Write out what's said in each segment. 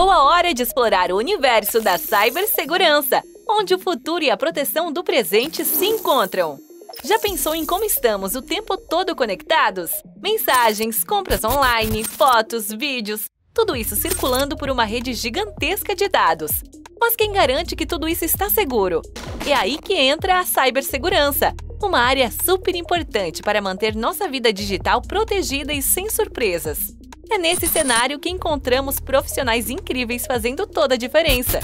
Chegou a hora de explorar o universo da cibersegurança, onde o futuro e a proteção do presente se encontram. Já pensou em como estamos o tempo todo conectados? Mensagens, compras online, fotos, vídeos, tudo isso circulando por uma rede gigantesca de dados. Mas quem garante que tudo isso está seguro? É aí que entra a cibersegurança, uma área super importante para manter nossa vida digital protegida e sem surpresas. É nesse cenário que encontramos profissionais incríveis fazendo toda a diferença.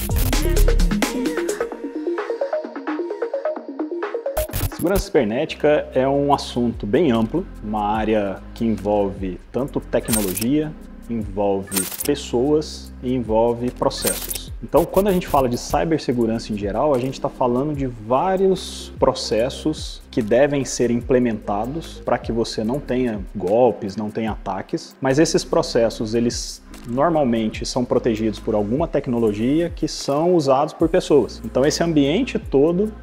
Segurança cibernética é um assunto bem amplo, uma área que envolve tanto tecnologia, envolve pessoas e envolve processos. Então, quando a gente fala de cibersegurança em geral, a gente está falando de vários processos que devem ser implementados para que você não tenha golpes, não tenha ataques, mas esses processos, eles normalmente são protegidos por alguma tecnologia que são usados por pessoas. Então, esse ambiente todo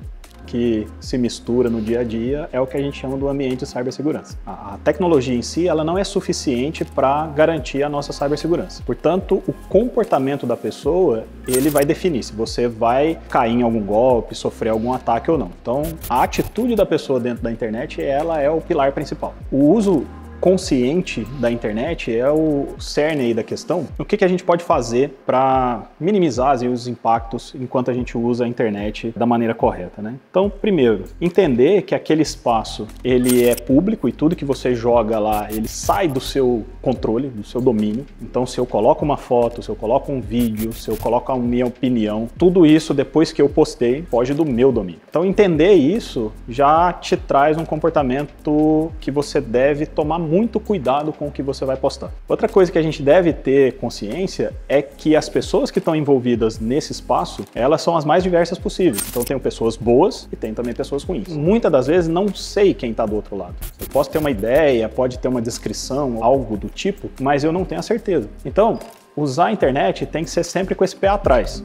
que se mistura no dia a dia é o que a gente chama do ambiente de cibersegurança. A tecnologia em si, ela não é suficiente para garantir a nossa cibersegurança. Portanto, o comportamento da pessoa, ele vai definir se você vai cair em algum golpe, sofrer algum ataque ou não. Então, a atitude da pessoa dentro da internet, ela é o pilar principal. O uso consciente da internet é o cerne aí da questão. O que a gente pode fazer para minimizar os impactos enquanto a gente usa a internet da maneira correta, né? Então, primeiro, entender que aquele espaço ele é público e tudo que você joga lá, ele sai do seu controle, do seu domínio. Então, se eu coloco uma foto, se eu coloco um vídeo, se eu coloco a minha opinião, tudo isso depois que eu postei, foge do meu domínio. Então, entender isso já te traz um comportamento que você deve tomar muito cuidado com o que você vai postar. Outra coisa que a gente deve ter consciência é que as pessoas que estão envolvidas nesse espaço, elas são as mais diversas possíveis. Então tem pessoas boas e tem também pessoas ruins. Muitas das vezes não sei quem está do outro lado. Eu posso ter uma ideia, pode ter uma descrição, algo do tipo, mas eu não tenho a certeza. Então, usar a internet tem que ser sempre com esse pé atrás.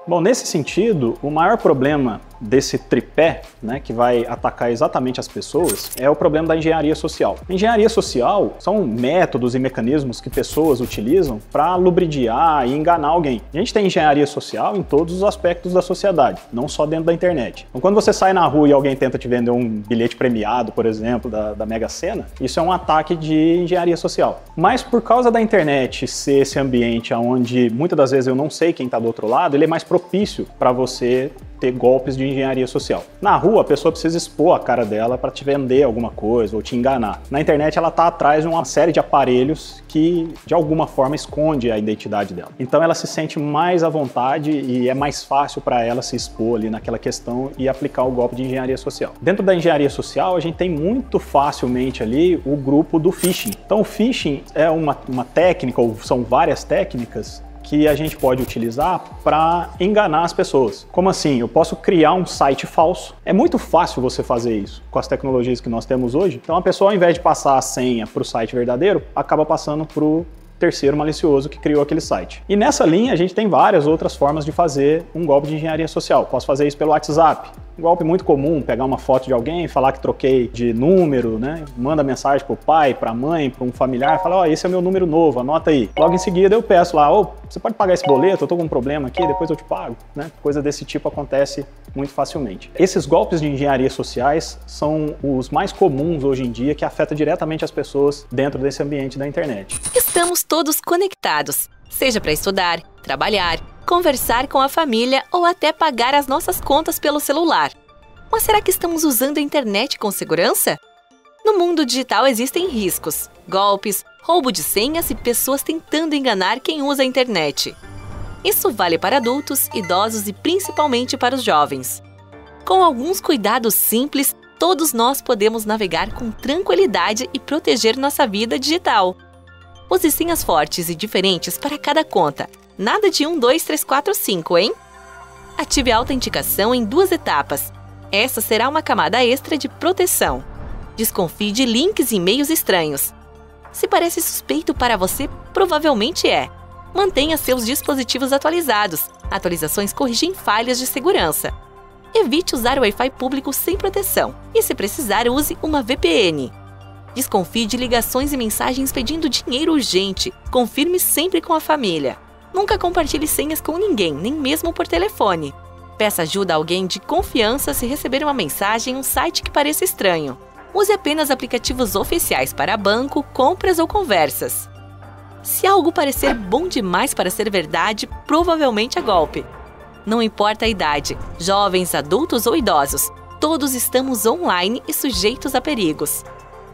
Bom, nesse sentido, o maior problema desse tripé, né, que vai atacar exatamente as pessoas, é o problema da engenharia social. A engenharia social são métodos e mecanismos que pessoas utilizam para lubridiar e enganar alguém. A gente tem engenharia social em todos os aspectos da sociedade, não só dentro da internet. Então, quando você sai na rua e alguém tenta te vender um bilhete premiado, por exemplo, da Mega Sena, isso é um ataque de engenharia social. Mas por causa da internet ser esse ambiente onde muitas das vezes eu não sei quem está do outro lado, ele é mais propício para você ter golpes de engenharia social. Na rua, a pessoa precisa expor a cara dela para te vender alguma coisa ou te enganar. Na internet, ela está atrás de uma série de aparelhos que, de alguma forma, esconde a identidade dela. Então, ela se sente mais à vontade e é mais fácil para ela se expor ali naquela questão e aplicar o golpe de engenharia social. Dentro da engenharia social, a gente tem muito facilmente ali o grupo do phishing. Então, o phishing é uma técnica, ou são várias técnicas, que a gente pode utilizar para enganar as pessoas. Como assim? Eu posso criar um site falso. É muito fácil você fazer isso com as tecnologias que nós temos hoje. Então a pessoa, ao invés de passar a senha para o site verdadeiro, acaba passando para o terceiro malicioso que criou aquele site. E nessa linha a gente tem várias outras formas de fazer um golpe de engenharia social. Posso fazer isso pelo WhatsApp. Um golpe muito comum, pegar uma foto de alguém, falar que troquei de número, né? Manda mensagem pro pai, pra mãe, para um familiar, fala, ó, esse é meu número novo, anota aí. Logo em seguida eu peço lá, ô, você pode pagar esse boleto, eu tô com um problema aqui, depois eu te pago, né? Coisa desse tipo acontece muito facilmente. Esses golpes de engenharia sociais são os mais comuns hoje em dia que afetam diretamente as pessoas dentro desse ambiente da internet. Estamos todos conectados, seja para estudar, trabalhar, conversar com a família ou até pagar as nossas contas pelo celular. Mas será que estamos usando a internet com segurança? No mundo digital existem riscos, golpes, roubo de senhas e pessoas tentando enganar quem usa a internet. Isso vale para adultos, idosos e principalmente para os jovens. Com alguns cuidados simples, todos nós podemos navegar com tranquilidade e proteger nossa vida digital. Use senhas fortes e diferentes para cada conta. Nada de 1, 2, 3, 4, 5, hein? Ative a autenticação em 2 etapas. Essa será uma camada extra de proteção. Desconfie de links e e-mails estranhos. Se parece suspeito para você, provavelmente é. Mantenha seus dispositivos atualizados. Atualizações corrigem falhas de segurança. Evite usar o Wi-Fi público sem proteção. E se precisar, use uma VPN. Desconfie de ligações e mensagens pedindo dinheiro urgente. Confirme sempre com a família. Nunca compartilhe senhas com ninguém, nem mesmo por telefone. Peça ajuda a alguém de confiança se receber uma mensagem em um site que pareça estranho. Use apenas aplicativos oficiais para banco, compras ou conversas. Se algo parecer bom demais para ser verdade, provavelmente é golpe. Não importa a idade, jovens, adultos ou idosos, todos estamos online e sujeitos a perigos.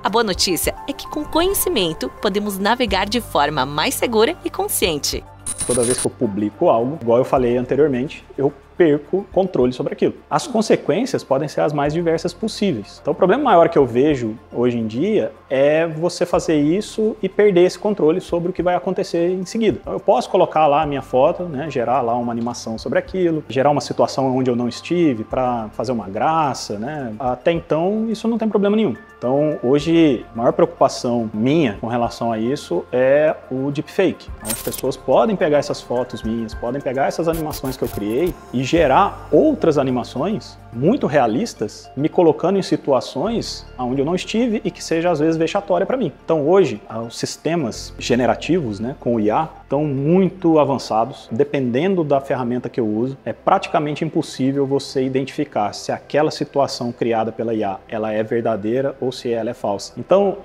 A boa notícia é que, com conhecimento, podemos navegar de forma mais segura e consciente. Toda vez que eu publico algo, igual eu falei anteriormente, eu perco controle sobre aquilo. As consequências podem ser as mais diversas possíveis. Então o problema maior que eu vejo hoje em dia é você fazer isso e perder esse controle sobre o que vai acontecer em seguida. Então eu posso colocar lá a minha foto, né, gerar lá uma animação sobre aquilo, gerar uma situação onde eu não estive para fazer uma graça, né? Até então isso não tem problema nenhum. Então hoje a maior preocupação minha com relação a isso é o deepfake. Então, as pessoas podem pegar essas fotos minhas, podem pegar essas animações que eu criei e gerar outras animações muito realistas, me colocando em situações onde eu não estive e que seja às vezes vexatória para mim. Então hoje, os sistemas generativos, né, com o IA, estão muito avançados. Dependendo da ferramenta que eu uso, é praticamente impossível você identificar se aquela situação criada pela IA ela é verdadeira ou se ela é falsa. Então,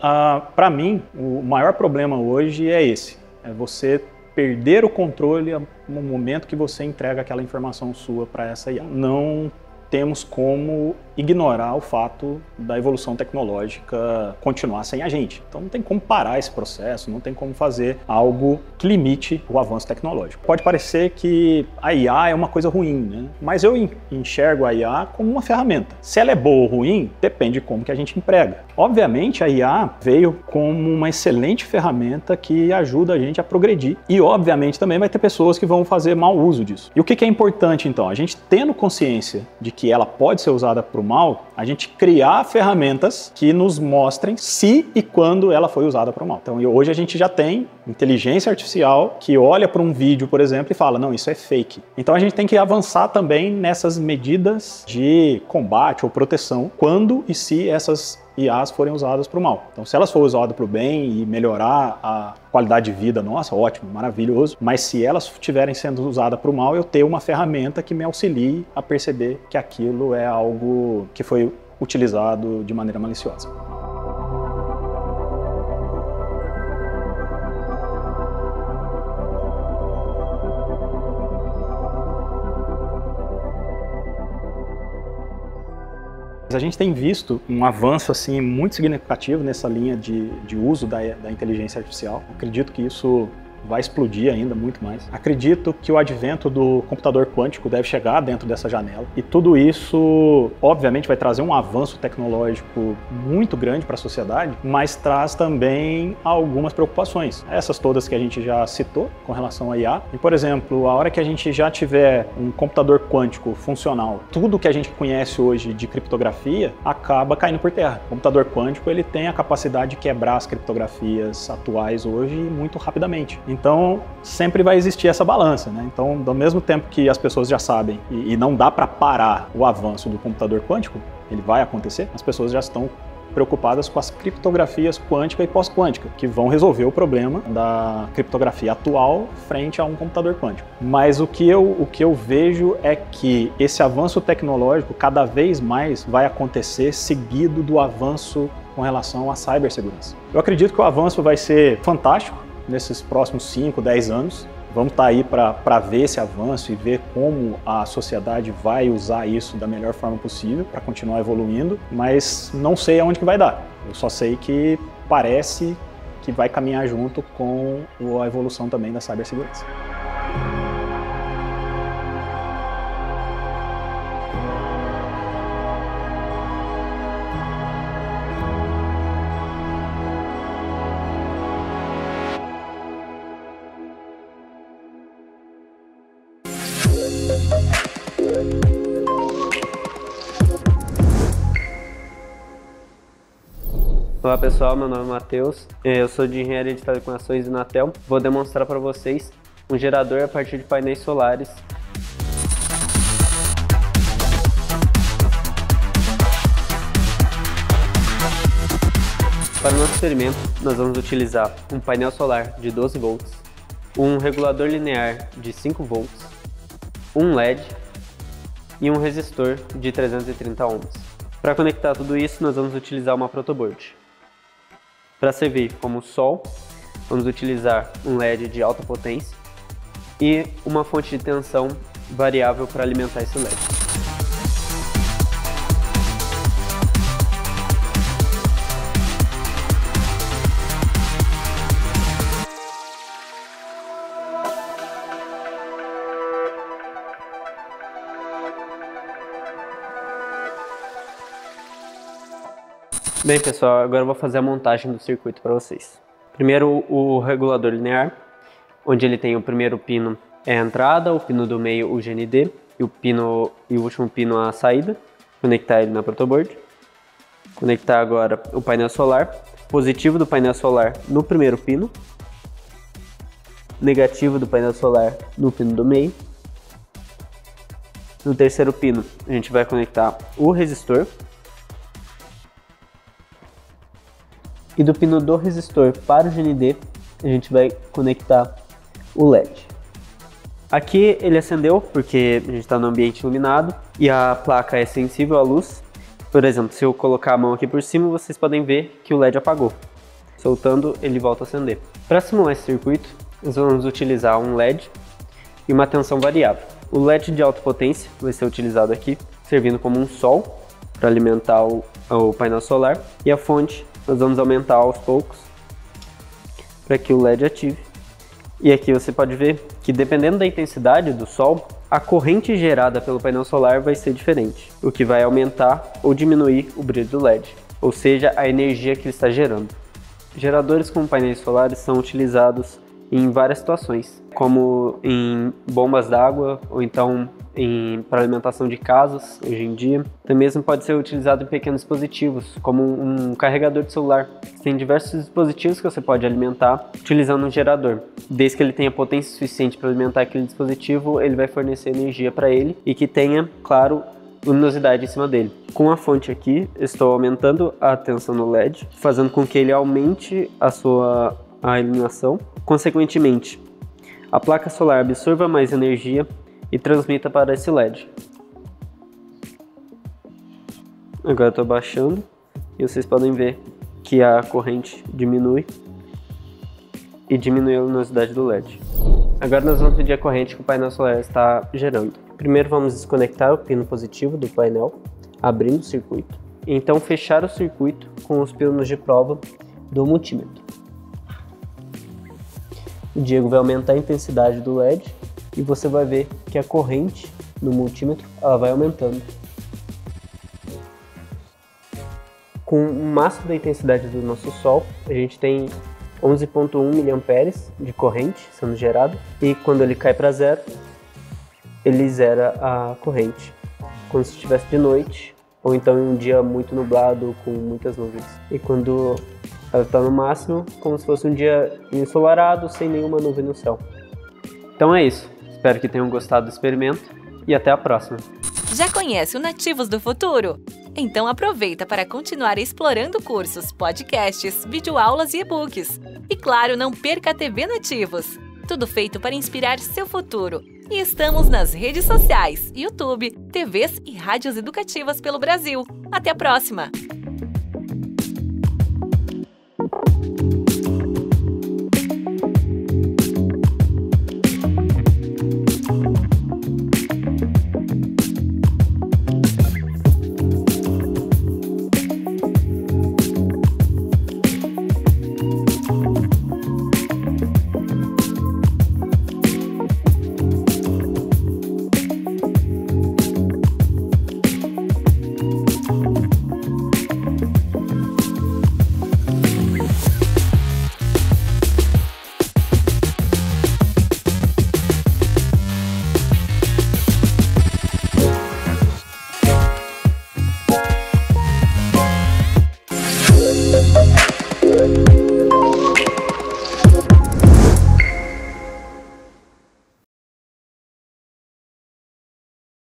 para mim, o maior problema hoje é esse, é você perder o controle no momento que você entrega aquela informação sua para essa IA. Não temos como ignorar o fato da evolução tecnológica continuar sem a gente. Então não tem como parar esse processo, não tem como fazer algo que limite o avanço tecnológico. Pode parecer que a IA é uma coisa ruim, né? Mas eu enxergo a IA como uma ferramenta. Se ela é boa ou ruim, depende de como que a gente emprega. Obviamente a IA veio como uma excelente ferramenta que ajuda a gente a progredir e obviamente também vai ter pessoas que vão fazer mau uso disso. E o que é importante então? A gente tendo consciência de que ela pode ser usada para o mal, a gente criar ferramentas que nos mostrem se e quando ela foi usada para o mal. Então hoje a gente já tem inteligência artificial que olha para um vídeo, por exemplo, e fala, não, isso é fake. Então a gente tem que avançar também nessas medidas de combate ou proteção quando e se essas IAs forem usadas para o mal. Então se elas forem usadas para o bem e melhorar a qualidade de vida, nossa, ótimo, maravilhoso, mas se elas estiverem sendo usadas para o mal, eu tenho uma ferramenta que me auxilie a perceber que aquilo é algo que foi utilizado de maneira maliciosa. A gente tem visto um avanço assim, muito significativo nessa linha de uso da inteligência artificial. Acredito que isso vai explodir ainda muito mais. Acredito que o advento do computador quântico deve chegar dentro dessa janela e tudo isso, obviamente, vai trazer um avanço tecnológico muito grande para a sociedade, mas traz também algumas preocupações. Essas todas que a gente já citou com relação à IA. E, por exemplo, a hora que a gente já tiver um computador quântico funcional, tudo que a gente conhece hoje de criptografia acaba caindo por terra. O computador quântico ele tem a capacidade de quebrar as criptografias atuais hoje muito rapidamente. Então, sempre vai existir essa balança, né? Então, ao mesmo tempo que as pessoas já sabem e não dá para parar o avanço do computador quântico, ele vai acontecer, as pessoas já estão preocupadas com as criptografias quântica e pós-quântica, que vão resolver o problema da criptografia atual frente a um computador quântico. Mas o que eu vejo é que esse avanço tecnológico cada vez mais vai acontecer seguido do avanço com relação à cibersegurança. Eu acredito que o avanço vai ser fantástico nesses próximos 5, 10 anos. Vamos estar aí para ver esse avanço e ver como a sociedade vai usar isso da melhor forma possível para continuar evoluindo, mas não sei aonde que vai dar. Eu só sei que parece que vai caminhar junto com a evolução também da cibersegurança. Olá pessoal, meu nome é Matheus, eu sou de Engenharia de Telecomunicações da Inatel. Vou demonstrar para vocês um gerador a partir de painéis solares. Para o nosso experimento, nós vamos utilizar um painel solar de 12 volts, um regulador linear de 5 volts, um LED e um resistor de 330 ohms. Para conectar tudo isso, nós vamos utilizar uma protoboard. Para servir como sol, vamos utilizar um LED de alta potência e uma fonte de tensão variável para alimentar esse LED. Bem pessoal, agora eu vou fazer a montagem do circuito para vocês. Primeiro o regulador linear, onde ele tem o primeiro pino é a entrada, o pino do meio o GND e o último pino a saída. Conectar ele na protoboard. Conectar agora o painel solar, positivo do painel solar no primeiro pino, negativo do painel solar no pino do meio. No terceiro pino a gente vai conectar o resistor. E do pino do resistor para o GND, a gente vai conectar o LED. Aqui ele acendeu porque a gente está no ambiente iluminado e a placa é sensível à luz. Por exemplo, se eu colocar a mão aqui por cima, vocês podem ver que o LED apagou. Soltando, ele volta a acender. Para simular esse circuito, nós vamos utilizar um LED e uma tensão variável. O LED de alta potência vai ser utilizado aqui, servindo como um sol para alimentar o painel solar, e a fonte nós vamos aumentar aos poucos para que o LED ative. E aqui você pode ver que, dependendo da intensidade do sol, a corrente gerada pelo painel solar vai ser diferente, o que vai aumentar ou diminuir o brilho do LED, ou seja, a energia que ele está gerando. Geradores com painéis solares são utilizados em várias situações, como em bombas d'água ou então para alimentação de casas hoje em dia. Também mesmo pode ser utilizado em pequenos dispositivos, como um carregador de celular. Tem diversos dispositivos que você pode alimentar utilizando um gerador. Desde que ele tenha potência suficiente para alimentar aquele dispositivo, ele vai fornecer energia para ele e que tenha, claro, luminosidade em cima dele. Com a fonte aqui, estou aumentando a tensão no LED, fazendo com que ele aumente a iluminação. Consequentemente, a placa solar absorva mais energia e transmita para esse LED. Agora estou baixando e vocês podem ver que a corrente diminui e diminui a luminosidade do LED. Agora nós vamos medir a corrente que o painel solar está gerando. Primeiro vamos desconectar o pino positivo do painel, abrindo o circuito, e então fechar o circuito com os pinos de prova do multímetro. O Diego vai aumentar a intensidade do LED e você vai ver que a corrente no multímetro ela vai aumentando. Com o máximo da intensidade do nosso Sol, a gente tem 11.1 mA de corrente sendo gerado, e quando ele cai para zero, ele zera a corrente, como se estivesse de noite, ou então em um dia muito nublado com muitas nuvens. E quando ela está no máximo, como se fosse um dia ensolarado, sem nenhuma nuvem no céu. Então é isso. Espero que tenham gostado do experimento e até a próxima. Já conhece o Nativos do Futuro? Então aproveita para continuar explorando cursos, podcasts, videoaulas e e-books. E claro, não perca a TV Nativos. Tudo feito para inspirar seu futuro. E estamos nas redes sociais, YouTube, TVs e rádios educativas pelo Brasil. Até a próxima!